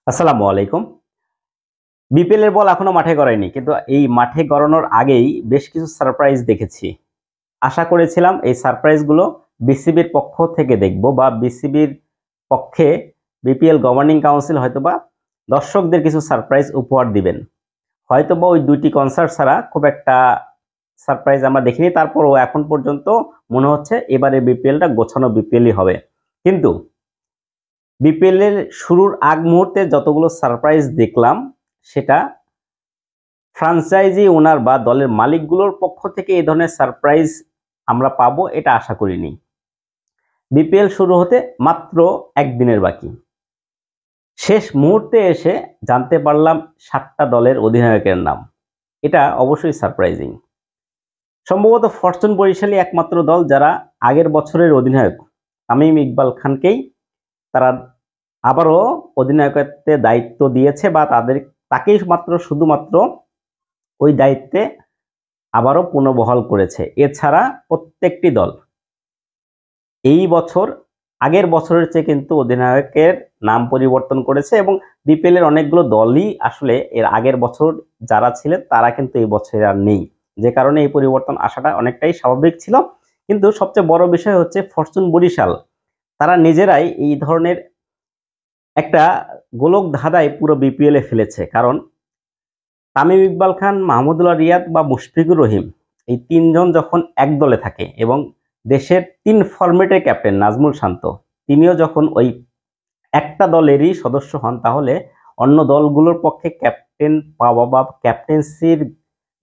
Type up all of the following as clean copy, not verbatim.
আসসালামু আলাইকুম। বিপিএল এর বল এখনো মাঠে গড়ায়নি, কিন্তু এই মাঠে গড়ানোর আগেই বেশ কিছু সারপ্রাইজ দেখেছি। আশা করেছিলাম এই সারপ্রাইজগুলো বিসিবির পক্ষ থেকে দেখব, বা বিসিবির পক্ষে বিপিএল গভর্নিং কাউন্সিল হয়তোবা দর্শকদের কিছু সারপ্রাইজ উপহার দিবেন। হয়তোবা ওই দুইটি কনসার্ট ছাড়া খুব একটা সারপ্রাইজ আমরা দেখিনি। তারপরও এখন পর্যন্ত মনে হচ্ছে এবারে বিপিএলটা গোছানো বিপিএলই হবে। কিন্তু বিপিএল এর শুরুর আগ মুহূর্তে যতগুলো সারপ্রাইজ দেখলাম, সেটা ফ্রাঞ্চাইজি ওনার বা দলের মালিকগুলোর পক্ষ থেকে এই ধরনের সারপ্রাইজ আমরা পাবো এটা আশা করিনি। বিপিএল শুরু হতে মাত্র একদিনের বাকি, শেষ মুহূর্তে এসে জানতে পারলাম 7টা দলের অধিনায়কের নাম। এটা অবশ্যই সারপ্রাইজিং। সম্ভবত ফরচুন বরিশালই একমাত্র দল যারা আগের বছরের অধিনায়ক তামিম ইকবাল খানকেই তারা আবারও অধিনায়কত্বের দায়িত্ব দিয়েছে, বা তাকেই শুধুমাত্র ওই দায়িত্বে আবারও পুনর্বহাল করেছে। এছাড়া প্রত্যেকটি দল এই বছর আগের বছরের চেয়ে কিন্তু অধিনায়কের নাম পরিবর্তন করেছে, এবং বিপিএল এর অনেকগুলো দলই আসলে এর আগের বছর যারা ছিলেন তারা কিন্তু এই বছর আর নেই, যে কারণে এই পরিবর্তন আসাটা অনেকটাই স্বাভাবিক ছিল। কিন্তু সবচেয়ে বড় বিষয় হচ্ছে ফরচুন বরিশাল তারা নিজেরাই এই ধরনের একটা গোলক ধাঁধায় পুরো বিপিএল এ ফেলেছে। কারণ তামিম ইকবাল খান, মাহমুদুল্লাহ রিয়াদ বা মুশফিকুর রহিম এই তিনজন যখন এক দলে থাকে, এবং দেশের 3 ফরম্যাটের ক্যাপ্টেন নাজমুল শান্ত তিনিও যখন ওই একটা দলেরই সদস্য হন, তাহলে অন্য দলগুলোর পক্ষে ক্যাপ্টেন পাওয়া বা ক্যাপ্টেন্সির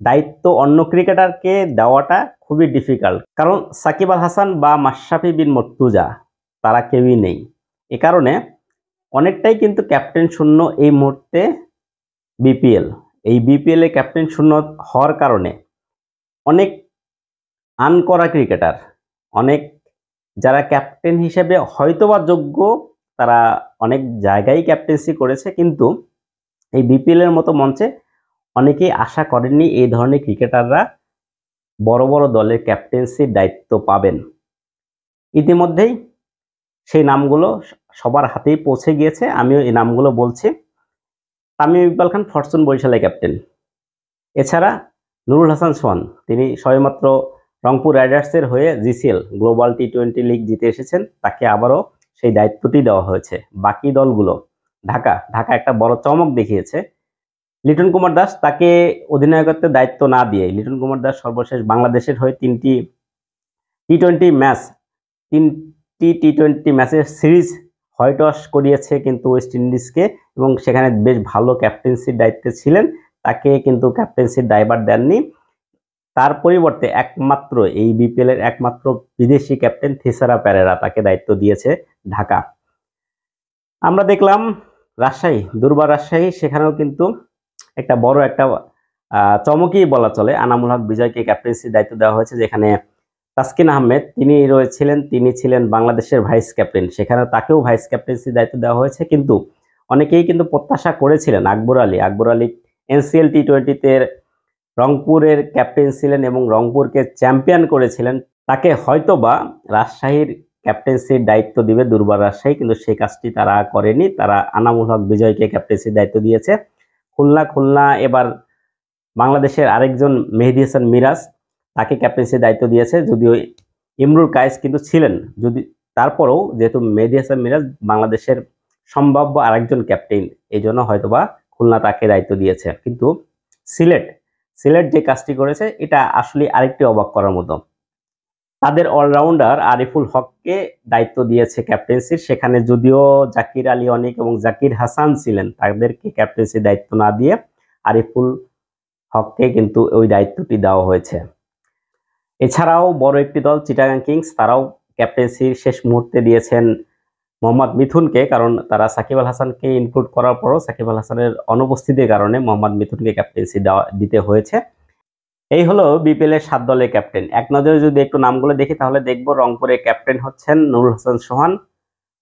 দায়িত্ব অন্য ক্রিকেটারকে দেওয়াটা খুবই ডিফিকাল্ট। কারণ সাকিব আল হাসান বা মাশরাফি বিন মর্তুজা তারা কেউই নেই। এ কারণে অনেকটাই কিন্তু ক্যাপ্টেন শূন্য এই মুহূর্তে বিপিএল। এই বিপিএল এ ক্যাপ্টেন শূন্য হওয়ার কারণে অনেক আনকরা ক্রিকেটার, অনেক যারা ক্যাপ্টেন হিসেবে হয়তোবা যোগ্য, তারা অনেক জায়গায় ক্যাপ্টেন্সি করেছে, কিন্তু এই বিপিএল এর মতো মঞ্চে অনেকেই আশা করেননি এই ধরনের ক্রিকেটাররা বড় বড় দলের ক্যাপ্টেন্সির দায়িত্ব পাবেন। ইতিমধ্যেই সেই নামগুলো সবার হাতেই পৌঁছে গিয়েছে। আমিও এই নামগুলো বলছি। তামিম ইকবাল খান ফরচুন বরিশালের ক্যাপ্টেন। এছাড়া নুরুল হাসান সোহান, তিনি সবেমাত্র রংপুর রাইডার্সের হয়ে জিসিএল গ্লোবাল টি20 লিগ জিতে এসেছেন, তাকে আবারও সেই দায়িত্বটি দেওয়া হয়েছে। বাকি দলগুলো ঢাকা একটা বড় চমক দেখিয়েছে। লিটন কুমার দাস তাকে অধিনায়কত্বের দায়িত্ব না দিয়ে, লিটন কুমার দাস সর্বশেষ বাংলাদেশের হয়ে তিনটি টি20 ম্যাচের সিরিজ হোয়াইট ওয়াশ করিয়েছে কিন্তু ওয়েস্ট ইন্ডিজকে, এবং সেখানে বেশ ভালো ক্যাপ্টেন্সির দায়িত্বে ছিলেন। তাকে কিন্তু ক্যাপ্টেন্সির দায়ভার দেননি। তার পরিবর্তে একমাত্র এই বিপিএল এর একমাত্র বিদেশি ক্যাপ্টেন থিসারা পেরেরা তাকে দায়িত্ব দিয়েছে ঢাকা। আমরা দেখলাম রাজশাহী, দুর্বার রাজশাহী, সেখানেও কিন্তু একটা বড় একটা চমকই বলা চলে, আনামুল হক বিজয়কে ক্যাপ্টেন্সির দায়িত্ব দেওয়া হয়েছে, যেখানে তাসকিন আহমেদ তিনি ছিলেন বাংলাদেশের ভাইস ক্যাপ্টেন, সেখানে তাকেও ভাইস ক্যাপ্টেন্সির দায়িত্ব দেওয়া হয়েছে। কিন্তু অনেকেই কিন্তু প্রত্যাশা করেছিলেন আকবর আলী এনসিএল টি20তে রংপুরের ক্যাপ্টেন ছিলেন এবং রংপুরকে চ্যাম্পিয়ন করেছিলেন, তাকে হয়তোবা রাজশাহীর ক্যাপ্টেন্সির দায়িত্ব দিবে দুর্বার রাজশাহী, কিন্তু সেই কাজটি তারা করেনি। তারা আনামুল হক বিজয়কে ক্যাপ্টেন্সির দায়িত্ব দিয়েছে। খুলনা এবার বাংলাদেশের আরেকজন মেহেদী হাসান মিরাজ, তাকে ক্যাপ্টেন্সির দায়িত্ব দিয়েছে। যদিও ইমরুল কায়েস কিন্তু ছিলেন, তারপরেও যেহেতু মেহেদী হাসান মিরাজ বাংলাদেশের সম্ভাব্য আরেকজন ক্যাপ্টেন, এই জন্য হয়তোবা খুলনা তাকে দায়িত্ব দিয়েছে। কিন্তু সিলেট যে কাজটি করেছে এটা আসলে আরেকটি অবাক করার মতো। তাদের অলরাউন্ডার আরিফুল হককে দায়িত্ব দিয়েছে ক্যাপ্টেন্সির, সেখানে যদিও জাকির আলী অনিক এবং জাকির হাসান ছিলেন, তাদেরকে ক্যাপ্টেন্সির দায়িত্ব না দিয়ে আরিফুল হককে কিন্তু ওই দায়িত্বটি দেওয়া হয়েছে। এছাড়াও বড় একটি দল চিটাগাং কিংস, তারাও ক্যাপ্টেন্সির শেষ মুহূর্তে দিয়েছেন মোহাম্মদ মিথুনকে, কারণ তারা সাকিব আল হাসানকে ইনক্লুড করার পরও সাকিব আল হাসানের অনুপস্থিতির কারণে মোহাম্মদ মিথুনকে ক্যাপ্টেন্সি দিতে হয়েছে। এই হলো বিপিএল এর 7 দলের ক্যাপ্টেন। এক নজরে যদি একটু নামগুলো দেখি তাহলে দেখবো রংপুরের ক্যাপ্টেন হচ্ছেন নুরুল হাসান সোহান,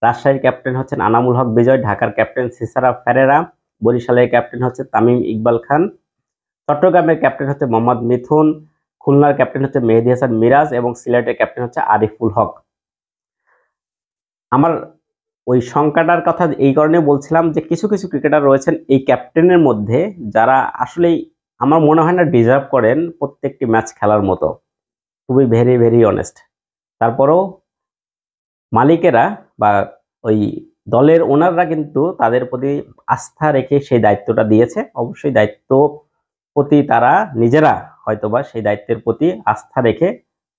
রাজশাহীর ক্যাপ্টেন হচ্ছেন আনামুল হক বিজয়, ঢাকার ক্যাপ্টেন থিসারা পেরেরা, বরিশালের ক্যাপ্টেন হচ্ছে তামিম ইকবাল খান, চট্টগ্রামের ক্যাপ্টেন হচ্ছে মোহাম্মদ মিথুন, খুলনার ক্যাপ্টেন হচ্ছে মেহেদী হাসান মিরাজ এবং সিলেটের ক্যাপ্টেন হচ্ছে আরিফুল হক। আমার ওই সংখ্যাটার কথা এই কারণে বলছিলাম যে কিছু কিছু ক্রিকেটার রয়েছেন এই ক্যাপ্টেনের মধ্যে যারা আসলেই আমার মনে হয় না ডিজার্ভ করেন প্রত্যেকটি ম্যাচ খেলার মতো, খুবই ভেরি ভেরি অনেস্ট। তারপরেও মালিকেরা বা ওই দলের ওনাররা কিন্তু তাদের প্রতি আস্থা রেখে সেই দায়িত্বটা দিয়েছে। অবশ্যই দায়িত্ব প্রতি তারা নিজেরা হয়তোবা সেই দায়িত্বের প্রতি আস্থা রেখে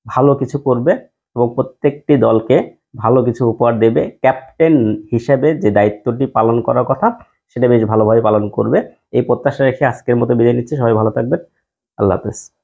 ভালো কিছু করবে এবং প্রত্যেকটি দলকে ভালো কিছু উপহার দেবে। ক্যাপ্টেন হিসেবে যে দায়িত্বটি পালন করার কথা সেটা বেশ ভালোভাবে পালন করবে, এই প্রত্যাশা রেখে আজকের মতো বিদায় নিচ্ছি। সবাই ভালো থাকবেন। আল্লাহ হাফেজ।